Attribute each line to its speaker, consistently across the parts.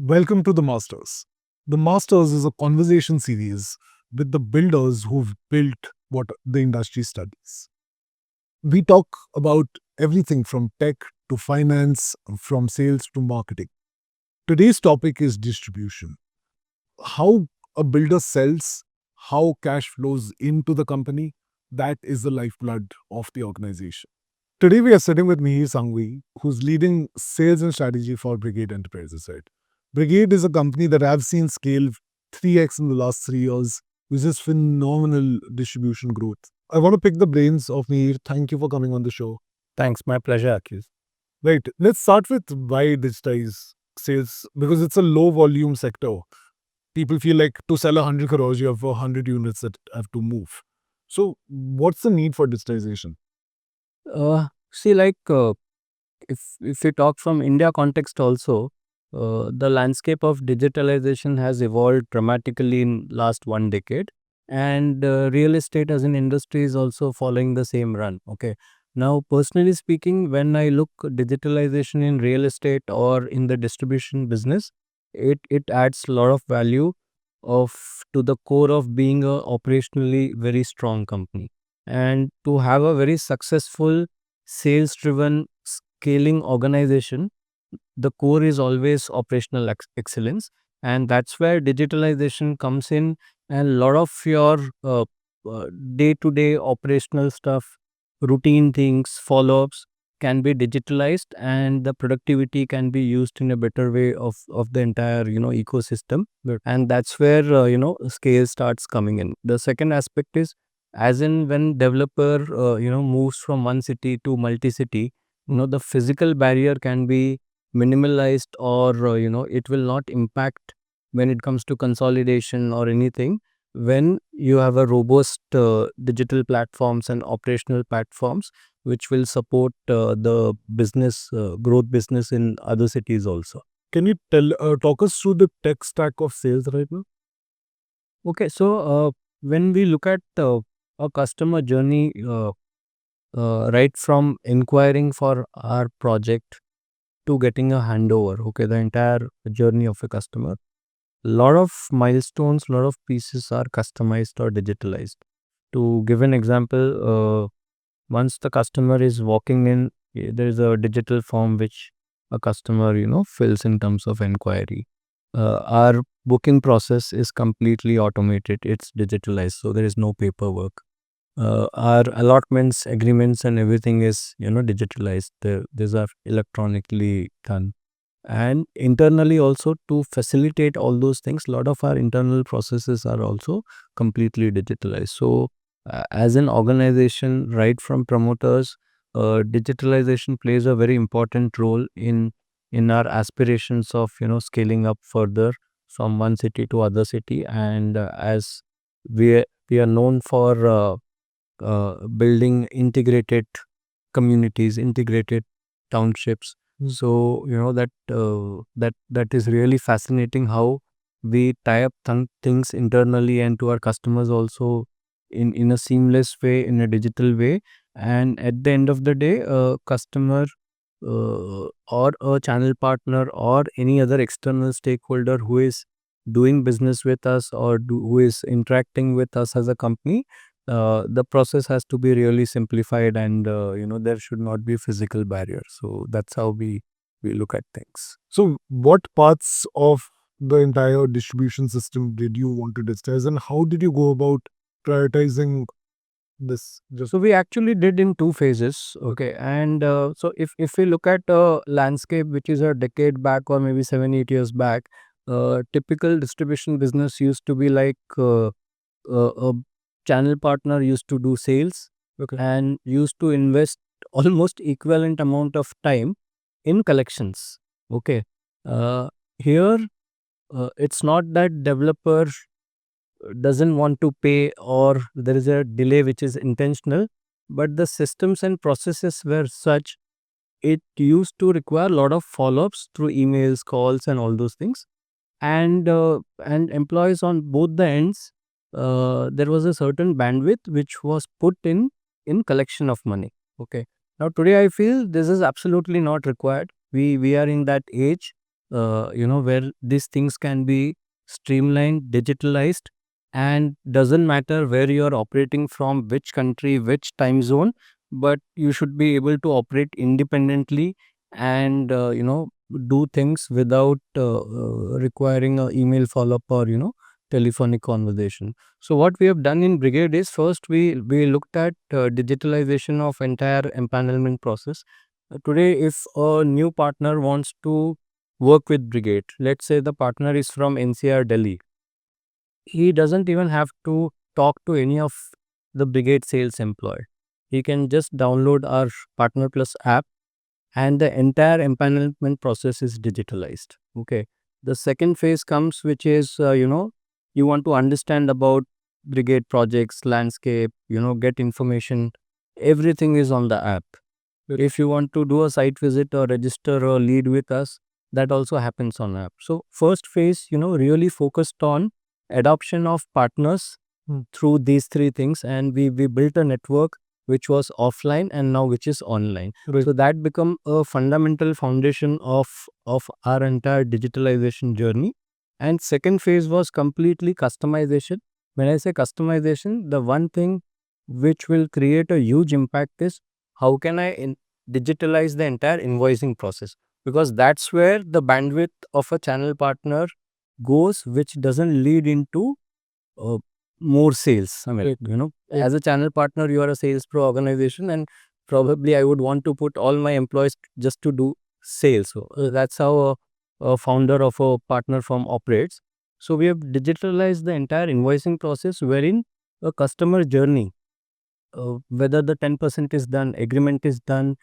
Speaker 1: Welcome to The Masters. The Masters is a conversation series with the builders who've built what the industry studies. We talk about everything from tech to finance, from sales to marketing. Today's topic is distribution. How a builder sells, how cash flows into the company, that is the lifeblood of the organization. Today we are sitting with Mihir Sanghvi, who's leading sales and strategy for Brigade Enterprises. Right? Brigade is a company that I've seen scale 3x in the last 3 years, which is phenomenal distribution growth. I want to pick the brains of Mihir. Thank you for coming on the show.
Speaker 2: Thanks, my pleasure, Akis.
Speaker 1: Right, let's start with why digitize sales, because it's a low volume sector. People feel like to sell 100 crores, you have 100 units that have to move. So, what's the need for digitization?
Speaker 2: See, if we talk from India context also, the landscape of digitalization has evolved dramatically in last 1 decade, and real estate as an industry is also following the same run. Okay, now personally speaking, when I look digitalization in real estate or in the distribution business, it adds a lot of value of to the core of being a operationally very strong company, and to have a very successful sales driven scaling organization. The core is always operational excellence, and that's where digitalization comes in, and a lot of your day to day operational stuff, routine things, follow ups can be digitalized, and the productivity can be used in a better way of the entire ecosystem.
Speaker 1: Right.
Speaker 2: And that's where scale starts coming in. The second aspect is, as in when developer moves from one city to multi city, the physical barrier can be minimalized, or it will not impact when it comes to consolidation or anything, when you have a robust digital platforms and operational platforms which will support the business growth business in other cities also.
Speaker 1: Can you talk us through the tech stack of sales right now?
Speaker 2: Okay, so when we look at a customer journey, right from inquiring for our project to getting a handover, okay, the entire journey of a customer, lot of milestones, lot of pieces are customized or digitalized. To give an example, once the customer is walking in, there is a digital form which a customer fills in terms of inquiry. Our booking process is completely automated, it's digitalized, so there is no paperwork. Our allotments, agreements and everything is digitalized. These are electronically done. And internally also, to facilitate all those things, a lot of our internal processes are also completely digitalized. So as an organization, right from promoters, digitalization plays a very important role in our aspirations of scaling up further from one city to other city. And as we are known for building integrated communities, integrated townships. So that is really fascinating how we tie up things internally and to our customers also in a seamless way, in a digital way. And at the end of the day, a customer or a channel partner or any other external stakeholder who is doing business with us, or who is interacting with us as a company, the process has to be really simplified, and there should not be physical barrier. So that's how we look at things.
Speaker 1: So, what parts of the entire distribution system did you want to digitize, and how did you go about prioritizing this? Just
Speaker 2: So we actually did in two phases. Okay, and so if we look at a landscape which is a decade back or maybe 7-8 years back, typical distribution business used to be like a channel partner used to do sales
Speaker 1: okay,
Speaker 2: and used to invest almost equivalent amount of time in collections. Okay, here it's not that developer doesn't want to pay or there is a delay which is intentional, but the systems and processes were such, it used to require a lot of follow-ups through emails, calls and all those things. And employees on both the ends, there was a certain bandwidth which was put in collection of money. Okay, now today I feel this is absolutely not required. We are in that age where these things can be streamlined, digitalized, and doesn't matter where you're operating from, which country, which time zone, but you should be able to operate independently and do things without requiring a email follow-up or telephonic conversation. So what we have done in Brigade is, first we looked at digitalization of entire empanelment process. Today, if a new partner wants to work with Brigade, let's say the partner is from NCR Delhi, he doesn't even have to talk to any of the Brigade sales employee. He can just download our Partner Plus app, and the entire empanelment process is digitalized. Okay. The second phase comes, which is you want to understand about Brigade projects, landscape, get information. Everything is on the app. If you want to do a site visit or register a lead with us, that also happens on app. So first phase, really focused on adoption of partners through these three things, and we built a network which was offline and now which is online.
Speaker 1: Right.
Speaker 2: So that become a fundamental foundation of our entire digitalization journey. And second phase was completely customization. When I say customization, the one thing which will create a huge impact is, how can I digitalize the entire invoicing process? Because that's where the bandwidth of a channel partner goes, which doesn't lead into uh, more sales. I mean,
Speaker 1: Right.
Speaker 2: as a channel partner, you are a sales pro organization, and probably I would want to put all my employees just to do sales. So that's how a founder of a partner firm operates. So we have digitalized the entire invoicing process, wherein a customer journey, whether the 10% is done, agreement is done,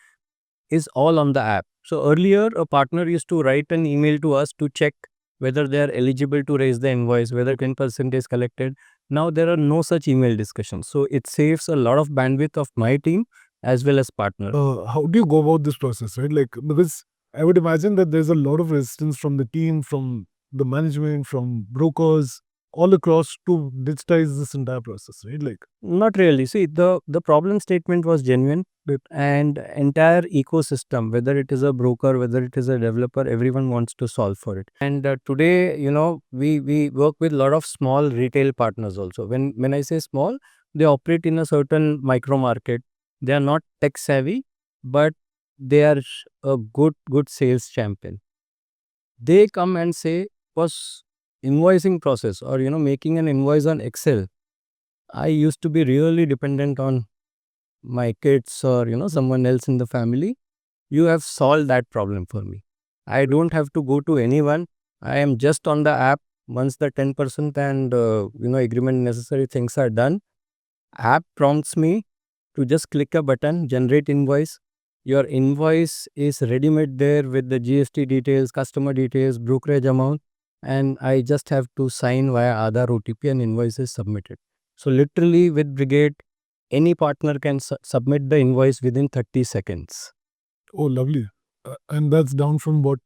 Speaker 2: is all on the app. So earlier, a partner used to write an email to us to check whether they are eligible to raise the invoice, whether 10% is collected. Now there are no such email discussions. So it saves a lot of bandwidth of my team as well as partner.
Speaker 1: How do you go about this process, right? Like, because I would imagine that there's a lot of resistance from the team, from the management, from brokers, all across to digitize this entire process, right? Like,
Speaker 2: Not really. See, the problem statement was genuine, and entire ecosystem, whether it is a broker, whether it is a developer, everyone wants to solve for it. And today, we work with a lot of small retail partners also. When I say small, they operate in a certain micro market. They are not tech savvy, but they are a good sales champion. They come and say, was invoicing process, or making an invoice on Excel, I used to be really dependent on my kids or someone else in the family. You have solved that problem for me. I don't have to go to anyone. I am just on the app. Once the 10% and agreement necessary things are done, app prompts me to just click a button, generate invoice. Your invoice is ready made there with the GST details, customer details, brokerage amount, and I just have to sign via Aadhaar OTP, and invoice is submitted. So literally with Brigade, any partner can submit the invoice within 30 seconds.
Speaker 1: oh, lovely. And that's down from what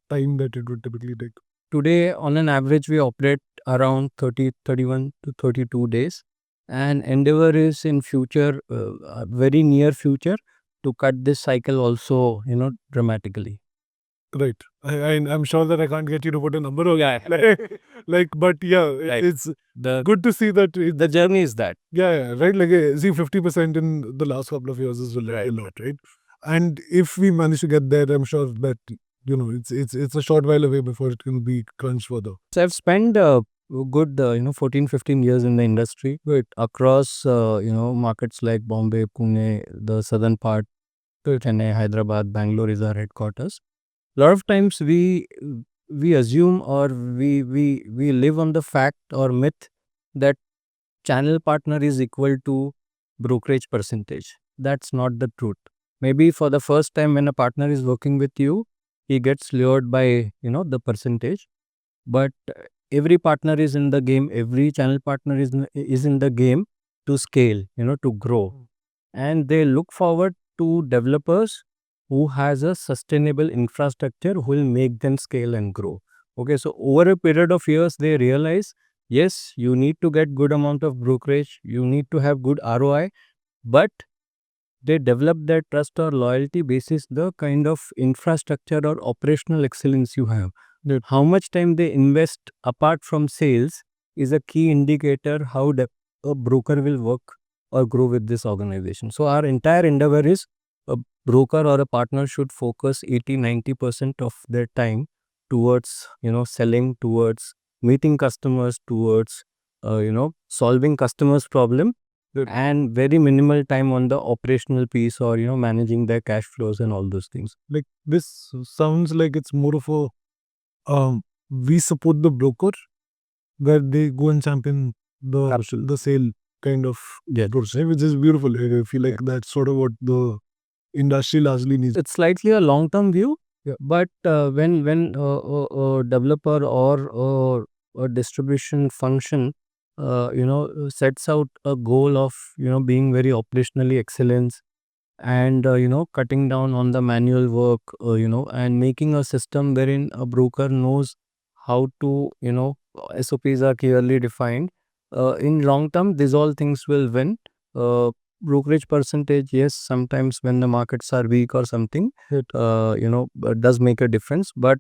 Speaker 1: time that it would typically take.
Speaker 2: Today, on an average, we operate around 30, 31 to 32 days. And endeavor is in future, very near future, to cut this cycle also, dramatically.
Speaker 1: Right. I'm sure that I can't get you to put a number on like, but yeah,
Speaker 2: Right.
Speaker 1: it's
Speaker 2: The
Speaker 1: good to see that.
Speaker 2: the journey is that.
Speaker 1: Yeah, right. Like, see, 50% in the last couple of years is a lot, right? And if we manage to get there, I'm sure that it's a short while away before it can be crunched further.
Speaker 2: So I've spent a good 14, 15 years in the industry,
Speaker 1: Right.
Speaker 2: across markets like Bombay, Pune, the southern part, Chennai, Hyderabad, Bangalore is our headquarters. A lot of times we assume, or we live on the fact or myth that channel partner is equal to brokerage percentage. That's not the truth. Maybe for the first time when a partner is working with you, he gets lured by the percentage, but every partner is in the game, every channel partner is in the game to scale, to grow, and they look forward to developers who has a sustainable infrastructure who will make them scale and grow. Okay, so over a period of years they realize, yes, you need to get good amount of brokerage, you need to have good ROI, but they develop their trust or loyalty basis the kind of infrastructure or operational excellence you have. How much time they invest apart from sales is a key indicator how a broker will work or grow with this organization. So our entire endeavor is a broker or a partner should focus 80-90% of their time towards selling, towards meeting customers, towards solving customers problem, and very minimal time on the operational piece or managing their cash flows and all those things.
Speaker 1: Like this sounds like it's more of a we support the broker where they go and champion the sale kind of approach, right? Which is beautiful. I feel like that's sort of what the industry largely needs.
Speaker 2: It's slightly a long term view.
Speaker 1: Yeah.
Speaker 2: But when a developer or a distribution function sets out a goal of being very operationally excellent, and cutting down on the manual work, and making a system wherein a broker knows how to SOPs are clearly defined, in long term these all things will win. Brokerage percentage, yes, sometimes when the markets are weak or something, it does make a difference, but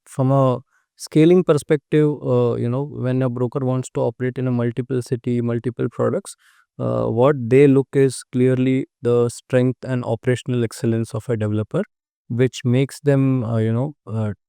Speaker 2: from a scaling perspective, when a broker wants to operate in a multiple city, multiple products, what they look is clearly the strength and operational excellence of a developer, which makes them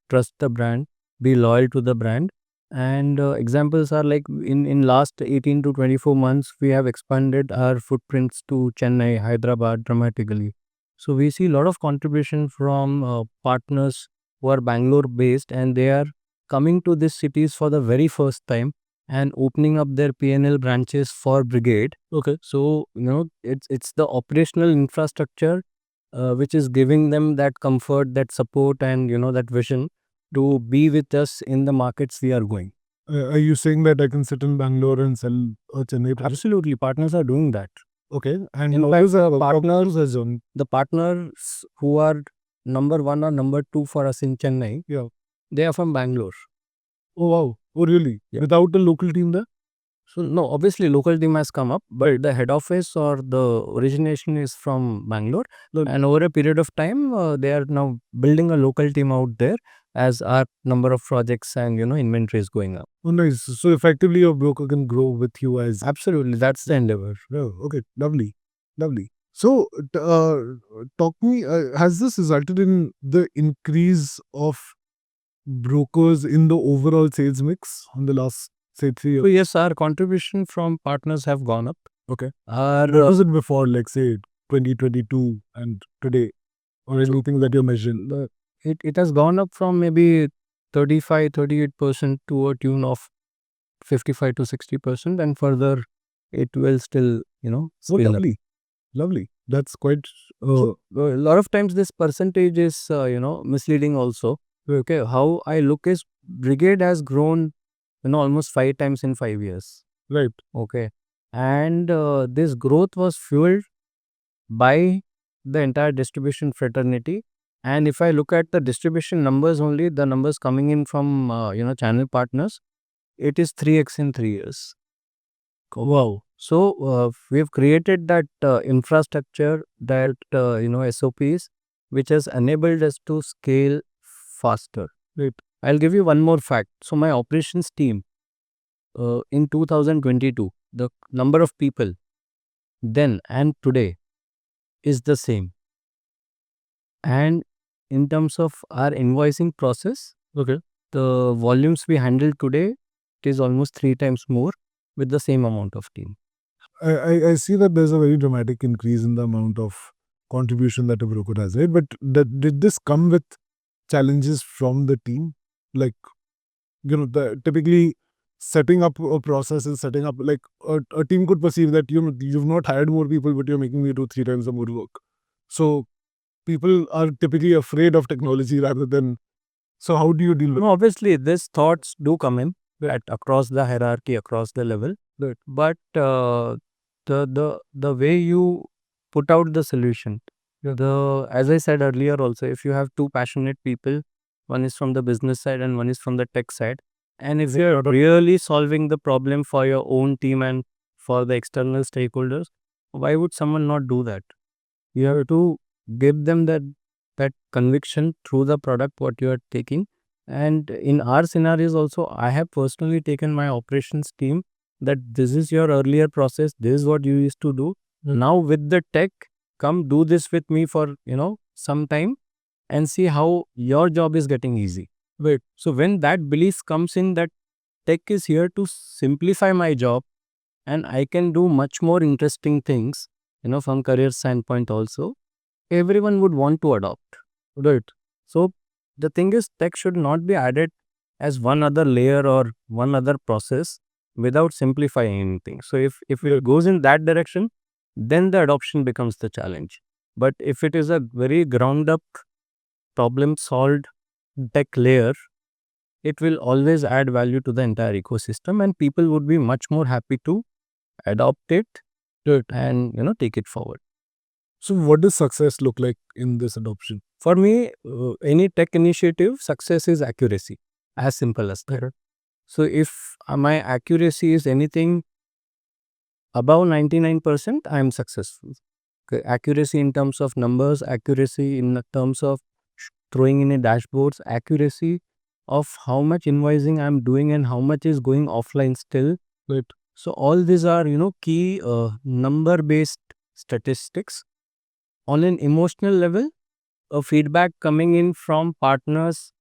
Speaker 2: trust the brand, be loyal to the brand. And examples are like in last 18 to 24 months we have expanded our footprints to Chennai, Hyderabad dramatically. So we see a lot of contribution from partners who are Bangalore based, and they are coming to these cities for the very first time and opening up their PNL branches for Brigade. Okay. So, it's the operational infrastructure which is giving them that comfort, that support, and, that vision to be with us in the markets we are going.
Speaker 1: Are you saying that I can sit in Bangalore and sell a Chennai product?
Speaker 2: Absolutely. Partners are doing that.
Speaker 1: Okay. And
Speaker 2: In
Speaker 1: how
Speaker 2: fact,
Speaker 1: is a
Speaker 2: partners-
Speaker 1: partners on?
Speaker 2: The partners who are number one or number two for us in Chennai,
Speaker 1: Yeah.
Speaker 2: they are from Bangalore.
Speaker 1: Oh wow. Oh really?
Speaker 2: Yeah.
Speaker 1: Without a local team there?
Speaker 2: So no, obviously local team has come up, but the head office or the origination is from Bangalore. And over a period of time, they are now building a local team out there as our number of projects and inventory is going up.
Speaker 1: Oh nice. So effectively your broker can grow with you as.
Speaker 2: Absolutely, that's the endeavor.
Speaker 1: Oh, okay. Lovely. Lovely. So talk me, has this resulted in the increase of brokers in the overall sales mix in the last, say, 3
Speaker 2: So
Speaker 1: years?
Speaker 2: yes, our contribution from partners have gone up.
Speaker 1: Okay.
Speaker 2: Our
Speaker 1: What was it before, like, say, 2022 and today? Or anything that you're measuring?
Speaker 2: it has gone up from maybe 35-38% to a tune of 55 to 60%, and further it will still
Speaker 1: Oh,
Speaker 2: scale up.
Speaker 1: lovely. Lovely. That's quite.
Speaker 2: So, a lot of times this percentage is misleading also. Okay, how I look is Brigade has grown almost 5 times in 5 years.
Speaker 1: Right.
Speaker 2: Okay, and this growth was fueled by the entire distribution fraternity. And if I look at the distribution numbers only, the numbers coming in from channel partners, it is 3x in 3 years. Wow. So we have created that infrastructure, that SOPs, which has enabled us to scale faster.
Speaker 1: Right.
Speaker 2: I'll give you one more fact. So my operations team in 2022, the number of people then and today is the same. And in terms of our invoicing process,
Speaker 1: Okay.
Speaker 2: the volumes we handle today, it is almost 3 times more with the same amount of team.
Speaker 1: I see that there's a very dramatic increase in the amount of contribution that a broker has, right? But did this come with challenges from the team? Like, typically setting up a process and setting up, like, a team could perceive that, you've not hired more people, but you're making me do 3 times the more work. So people are typically afraid of technology rather than. So how do you deal with?
Speaker 2: No, obviously, these thoughts do come in at across the hierarchy, across the level.
Speaker 1: Right.
Speaker 2: But the way you put out the solution, as I said earlier, also, if you have two passionate people, one is from the business side and one is from the tech side, and if you're really solving the problem for your own team and for the external stakeholders, why would someone not do that? You have to give them that conviction through the product what you are taking. And in our scenarios also, I have personally taken my operations team that this is your earlier process, this is what you used to do. Now with the tech, come do this with me for some time and see how your job is getting easy. Wait, so when that belief comes in that tech is here to simplify my job and I can do much more interesting things, from career standpoint also, everyone would want to adopt. Right. So the thing is, tech should not be added as one other layer or one other process without simplifying anything. So if it goes in that direction, then the adoption becomes the challenge. But if it is a very ground up problem solved tech layer, it will always add value to the entire ecosystem and people would be much more happy to adopt it. Right. And take it forward.
Speaker 1: So, what does success look like in this adoption?
Speaker 2: For me, any tech initiative, success is accuracy. As simple as that. So if my accuracy is anything above 99%, I am successful. Okay. Accuracy in terms of numbers, accuracy in terms of throwing in a dashboards, accuracy of how much invoicing I am doing and how much is going offline still.
Speaker 1: Right.
Speaker 2: So all these are key number based statistics. On an emotional level, a feedback coming in from partners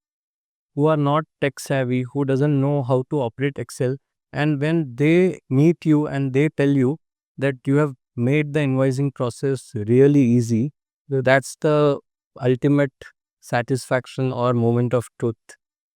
Speaker 2: who are not tech savvy, who doesn't know how to operate Excel, and when they meet you and they tell you that you have made the invoicing process really easy, that's the ultimate satisfaction or moment of truth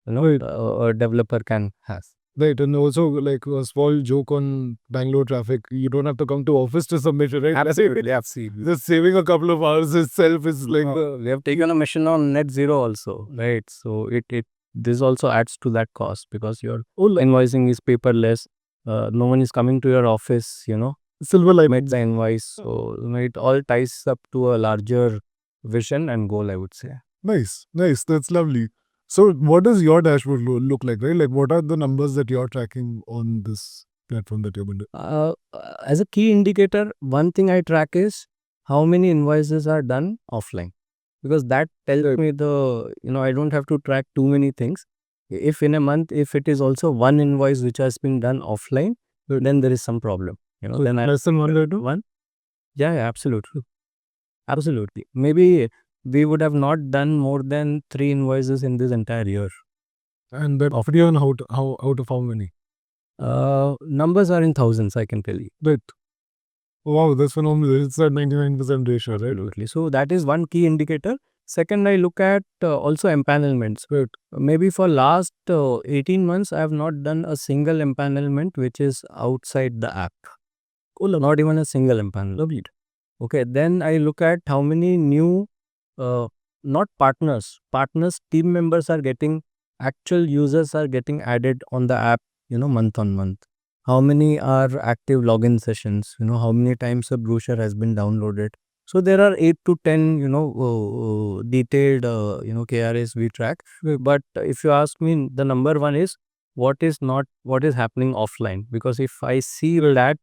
Speaker 1: Right.
Speaker 2: a developer can have.
Speaker 1: Right, and also like a small joke on Bangalore traffic. You don't have to come to office to submit it, right?
Speaker 2: Absolutely, absolutely.
Speaker 1: Just saving a couple of hours itself is like
Speaker 2: We have taken a mission on net zero also, right? So it this also adds to that cost because your invoicing is paperless. No one is coming to your office,
Speaker 1: silver lining.
Speaker 2: made the invoice. So it all ties up to a larger vision and goal, I would say.
Speaker 1: Nice, nice. That's lovely. So, what does your dashboard look like, right? Like, what are the numbers that you're tracking on this platform that you're building?
Speaker 2: As a key indicator, one thing I track is how many invoices are done offline, because that tells me I don't have to track too many things. If in a month, if it is also one invoice which has been done offline, then there is some problem.
Speaker 1: So
Speaker 2: Then
Speaker 1: less than one or two?
Speaker 2: one. Yeah, absolutely. Absolutely. Maybe we would have not done more than 3 invoices in this entire year.
Speaker 1: And that offered you on how out of how many?
Speaker 2: Numbers are in thousands, I can tell you.
Speaker 1: Right. Wow, that's phenomenal. It's a 99% ratio, right?
Speaker 2: Absolutely. So that is one key indicator. Second, I look at also empanelments.
Speaker 1: Right.
Speaker 2: Maybe for last 18 months, I have not done a single empanelment which is outside the app. Cool. Not even a single empanelment. Okay. Then I look at how many new, not partners, team members are getting, actual users are getting added on the app, month on month. How many are active login sessions, how many times a brochure has been downloaded. So there are 8 to 10, detailed, KRAs we track. But if you ask me, the number one is what is happening offline. Because if I see that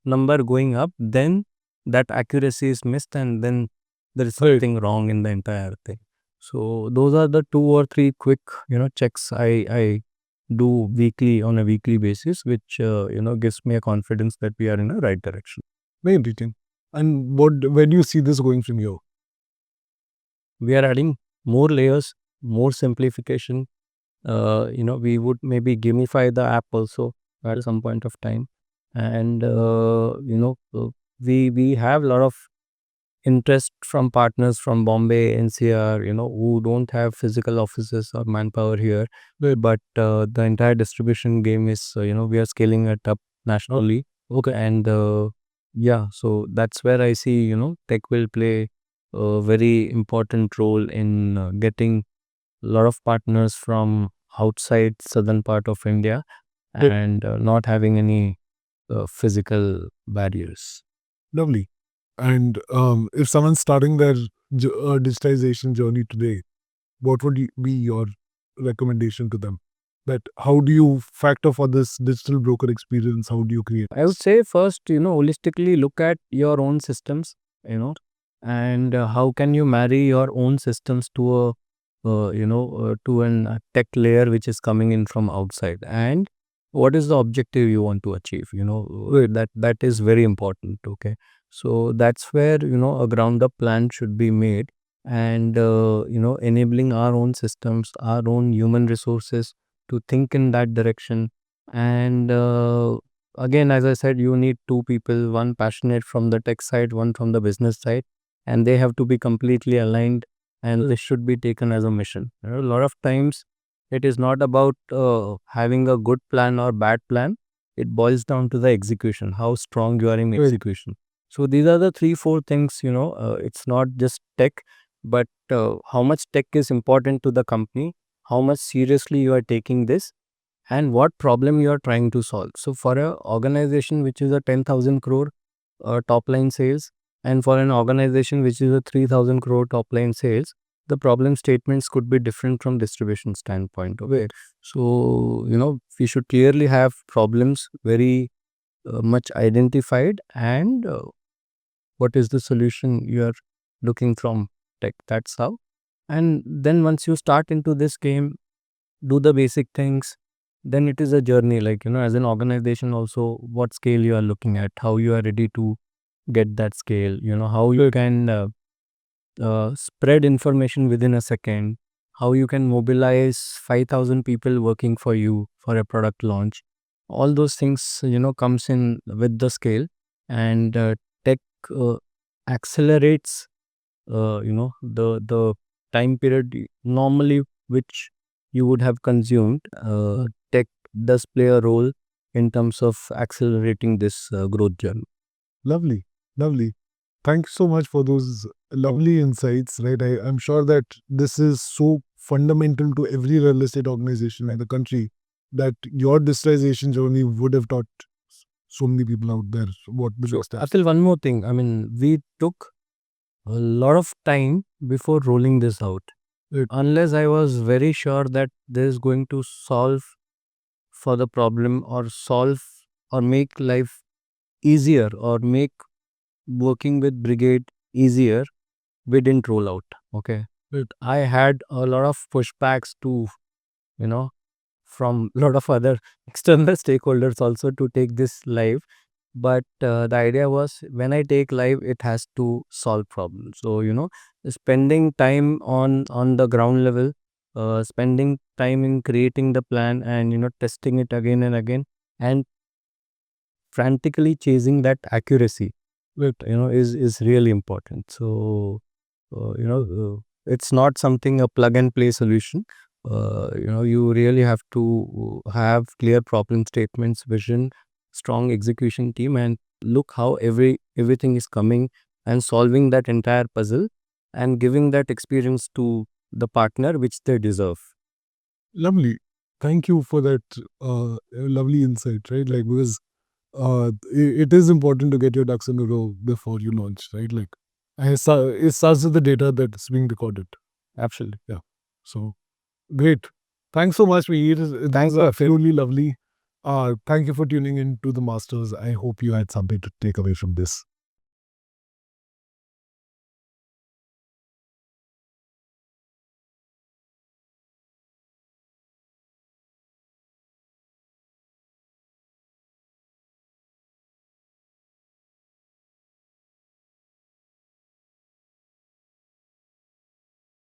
Speaker 2: number going up, then that accuracy is missed and then there is something wrong in the entire thing. So those are the 2 or 3 quick, checks I do on a weekly basis, which gives me a confidence that we are in the right direction.
Speaker 1: Very interesting. And where do you see this going from here?
Speaker 2: We are adding more layers, more simplification. We would maybe gamify the app also at some point of time, and we have a lot of interest from partners from Bombay, NCR, who don't have physical offices or manpower here. But the entire distribution game is, we are scaling it up nationally. Okay. And so that's where I see, tech will play a very important role in getting a lot of partners from outside southern part of India and not having any physical barriers.
Speaker 1: Lovely. And if someone's starting their digitization journey today, what would be your recommendation to them? That how do you factor for this digital broker experience? How do you create?
Speaker 2: I would say first, holistically look at your own systems, and how can you marry your own systems to a to an tech layer which is coming in from outside, and what is the objective you want to achieve, that is very important. Okay, so that's where a ground up plan should be made, and enabling our own systems, our own human resources to think in that direction. And again, as I said, you need two people, one passionate from the tech side, one from the business side, and they have to be completely aligned, and this should be taken as a mission. A lot of times it is not about having a good plan or bad plan. It boils down to the execution, how strong you are in
Speaker 1: Right.
Speaker 2: execution. So these are the 3 4 things. It's not just tech, but how much tech is important to the company, how much seriously you are taking this, and what problem you are trying to solve. So for a organization which is a 10,000 crore top line sales, and for an organization which is a 3,000 crore top line sales, the problem statements could be different from distribution standpoint. Okay, so we should clearly have problems very much identified, and what is the solution you are looking from tech. That's how. And then once you start into this game, do the basic things, then it is a journey. Like, as an organization also, what scale you are looking at, how you are ready to get that scale, how you can spread information within a second, how you can mobilize 5,000 people working for you for a product launch. All those things comes in with the scale, and tech uh, accelerates the time period normally which you would have consumed. Tech does play a role in terms of accelerating this growth journey.
Speaker 1: Lovely, lovely. Thank you so much for those lovely insights, right? I'm sure that this is so fundamental to every real estate organization in the country that your digitization journey would have taught so many people out there what the next steps.
Speaker 2: Atul, one more thing. I mean, we took a lot of time before rolling this out.
Speaker 1: Right.
Speaker 2: Unless I was very sure that this is going to solve for the problem, or solve or make life easier, or make working with Brigade easier, we didn't roll out. Okay.
Speaker 1: Right.
Speaker 2: I had a lot of pushbacks to, you know, from a lot of other external stakeholders also to take this live. But the idea was, when I take live, it has to solve problems. So, spending time on the ground level, spending time in creating the plan, and, testing it again and again, and frantically chasing that accuracy,
Speaker 1: Right.
Speaker 2: is really important. So it's not something a plug and play solution. You really have to have clear problem statements, vision, strong execution team, and look how everything is coming and solving that entire puzzle, and giving that experience to the partner which they deserve.
Speaker 1: Lovely. Thank you for that lovely insight, right? Like, because it is important to get your ducks in a row before you launch, right? Like, it starts with the data that's being recorded.
Speaker 2: Absolutely.
Speaker 1: Yeah. So, great. Thanks so much, Mihir. This
Speaker 2: Thanks,
Speaker 1: is
Speaker 2: Akhil.
Speaker 1: absolutely lovely. Thank you for tuning in to the Masters. I hope you had something to take away from this.